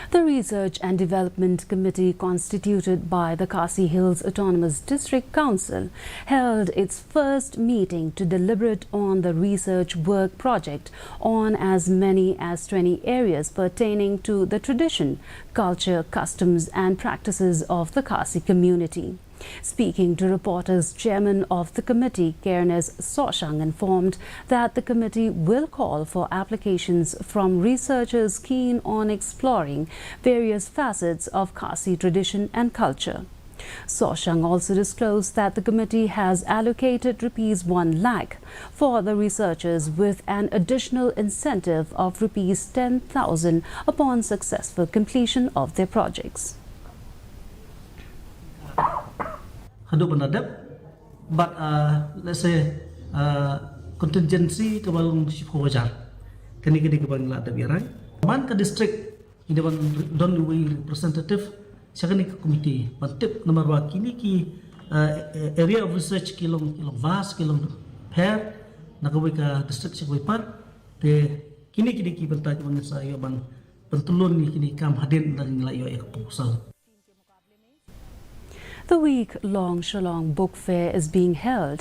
The Research and Development Committee, constituted by the Khasi Hills Autonomous District Council, held its first meeting to deliberate on the research work project on as many as 20 areas pertaining to the tradition, culture, customs and practices of the Khasi community. Speaking to reporters, Chairman of the committee, Khadc Soshang, informed that the committee will call for applications from researchers keen on exploring various facets of Khasi tradition and culture. Soshang also disclosed that the committee has allocated rupees 1 lakh for the researchers with an additional incentive of rupees 10,000 upon successful completion of their projects. But let's say contingency kabalong sifojar kani kabalang la dabirai man ka district ida ban don we representative sakani ka committee pantip nomor 2 kini ki area of research kilong vast kilong pair nakawi ka district sakwi pat te kini ki bantay man sa iyo ban pentulun ni kini kam hadin dan layo ay proposal. The week-long Shillong Book Fair is being held